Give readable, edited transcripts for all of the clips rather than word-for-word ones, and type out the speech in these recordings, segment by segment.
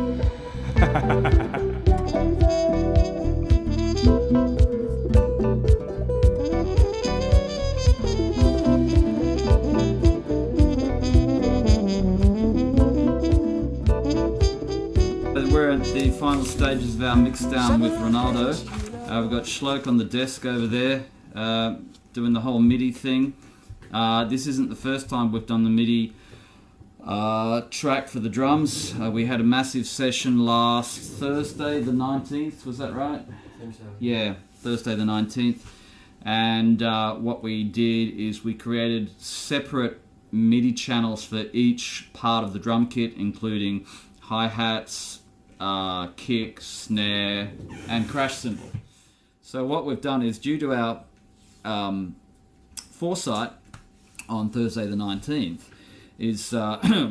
We're at the final stages of our mixdown with Ronaldo. We've got Schloke on the desk over there, doing the whole MIDI thing. This isn't the first time we've done the MIDI track for the drums. We had a massive session last Thursday the 19th, was that right? I think so. Yeah, Thursday the 19th. And what we did is we created separate MIDI channels for each part of the drum kit, including hi-hats, kick, snare, and crash cymbal. So what we've done is, due to our foresight on Thursday the 19th, is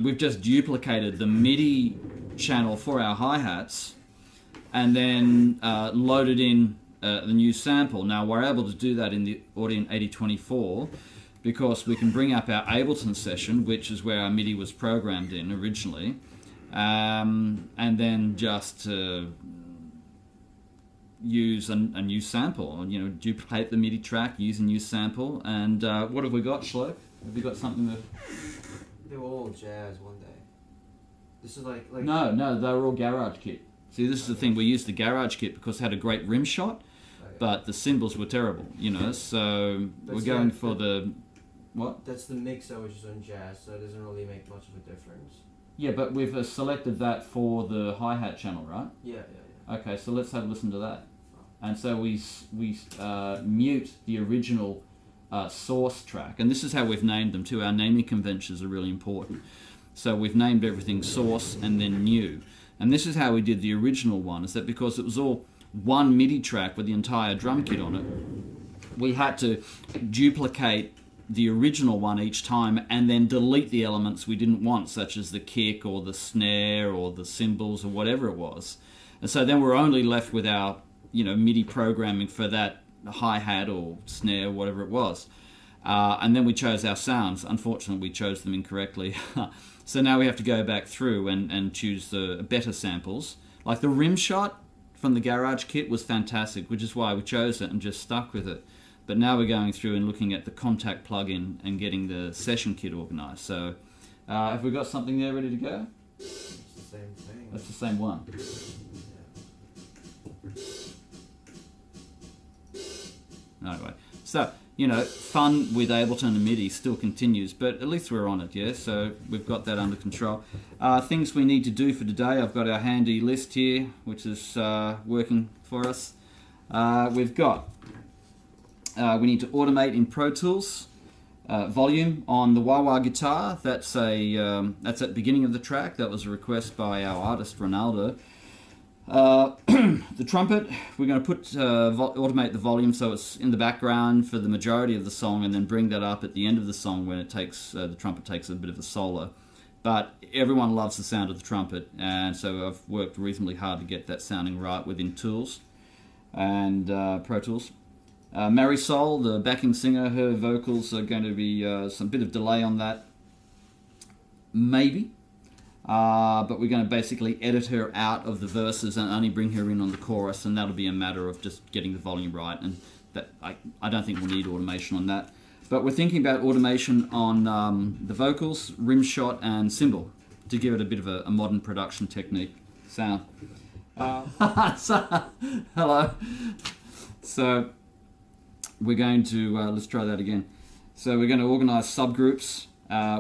we've just duplicated the MIDI channel for our hi-hats and then loaded in the new sample. Now we're able to do that in the Audient 8024 because we can bring up our Ableton session, which is where our MIDI was programmed in originally, and then just use a new sample, you know, duplicate the MIDI track, use a new sample. And what have we got, Schloke? Have we got something that... They were all jazz one day. This is like No, they were all garage kit. See, this is the thing, we used the garage kit because it had a great rim shot, but the cymbals were terrible, you know, so we're going for the... What? That's the mixer, which is on jazz, so it doesn't really make much of a difference. Yeah, but we've selected that for the hi-hat channel, right? Yeah. Okay, so let's have a listen to that. And so we mute the original source track, and this is how we've named them too. Our naming conventions are really important. So we've named everything source and then new. And this is how we did the original one, is that because it was all one MIDI track with the entire drum kit on it, we had to duplicate the original one each time and then delete the elements we didn't want, such as the kick or the snare or the cymbals or whatever it was. And so then we're only left with our, you know, MIDI programming for that hi-hat or snare, whatever it was. And then we chose our sounds. Unfortunately, we chose them incorrectly. So now we have to go back through and choose the better samples. Like the rim shot from the garage kit was fantastic, which is why we chose it and just stuck with it. But now we're going through and looking at the contact plugin and getting the session kit organized. So have we got something there ready to go? It's the same thing. That's the same one. Anyway, so, you know, fun with Ableton and MIDI still continues, but at least we're on it, yeah? So we've got that under control. Things we need to do for today, I've got our handy list here, which is working for us. We've got, we need to automate in Pro Tools, volume on the wah-wah guitar. That's at the beginning of the track. That was a request by our artist, Ronaldo. The trumpet, we're going to put automate the volume so it's in the background for the majority of the song, and then bring that up at the end of the song when it takes the trumpet takes a bit of a solo. But everyone loves the sound of the trumpet, and so I've worked reasonably hard to get that sounding right within Tools and Pro Tools. Marisol, the backing singer, her vocals are going to be some bit of delay on that, maybe. But we're going to basically edit her out of the verses and only bring her in on the chorus, and that'll be a matter of just getting the volume right, and that I don't think we'll need automation on that. But we're thinking about automation on the vocals, rim shot, and cymbal to give it a bit of a modern production technique sound. Hello. So we're going to, let's try that again. So we're going to organize subgroups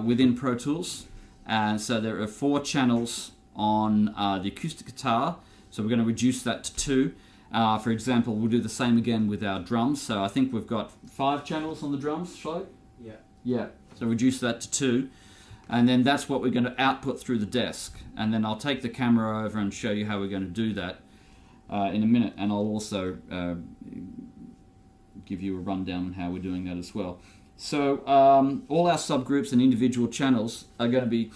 within Pro Tools. And so there are 4 channels on the acoustic guitar, so we're going to reduce that to 2. For example, we'll do the same again with our drums. So I think we've got 5 channels on the drums, Schloke? Yeah. Yeah, so reduce that to 2. And then that's what we're going to output through the desk. And then I'll take the camera over and show you how we're going to do that in a minute. And I'll also give you a rundown on how we're doing that as well. So all our subgroups and individual channels are going to be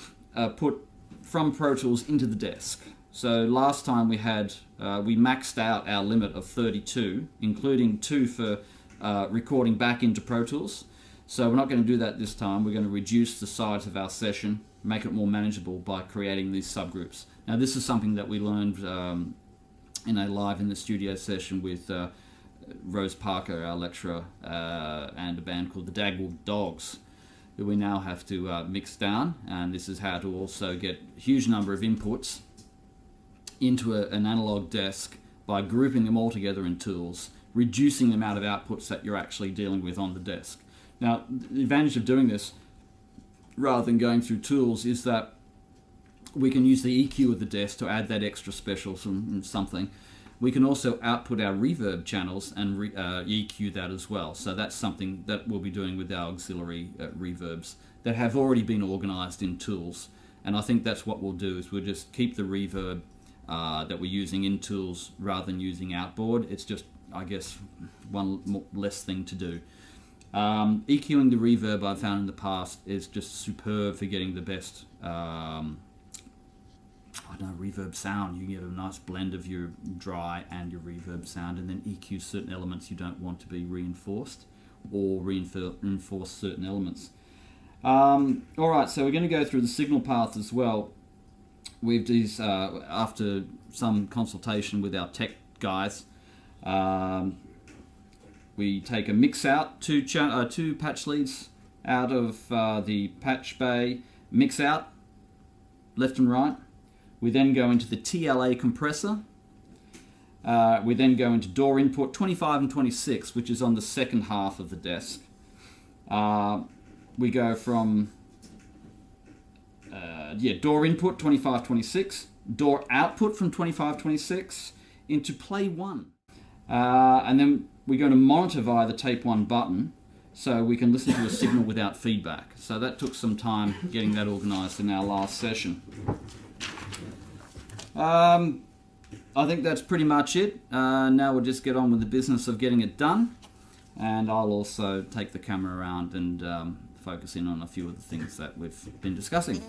put from Pro Tools into the desk. So last time we maxed out our limit of 32, including 2 for recording back into Pro Tools. So we're not going to do that this time. We're going to reduce the size of our session make it more manageable by creating these subgroups. Now this is something that we learned in a live in the studio session with Rose Parker, our lecturer, and a band called the Dagwood Dogs, who we now have to mix down. And this is how to also get a huge number of inputs into an analog desk by grouping them all together in tools, reducing the amount of outputs that you're actually dealing with on the desk. Now, the advantage of doing this, rather than going through tools, is that we can use the EQ of the desk to add that extra special something. We can also output our reverb channels and EQ that as well. So that's something that we'll be doing with our auxiliary reverbs that have already been organized in tools. And I think that's what we'll do, is we'll just keep the reverb that we're using in tools rather than using outboard. It's just, I guess, one less thing to do. EQing the reverb, I've found in the past, is just superb for getting the best reverb sound. You get a nice blend of your dry and your reverb sound, and then EQ certain elements you don't want to be reinforced, or reinforce certain elements. Alright, so we're going to go through the signal path as well. We've these, after some consultation with our tech guys, we take a mix out, two patch leads out of the patch bay, mix out, left and right. We then go into the TLA compressor. We then go into door input 25 and 26, which is on the second half of the desk. We go from door input 25, 26, door output from 25, 26 into play 1. And then we're going to monitor via the tape 1 button, so we can listen to a signal without feedback. So that took some time getting that organized in our last session. I think that's pretty much it. Now we'll just get on with the business of getting it done, and I'll also take the camera around and focus in on a few of the things that we've been discussing.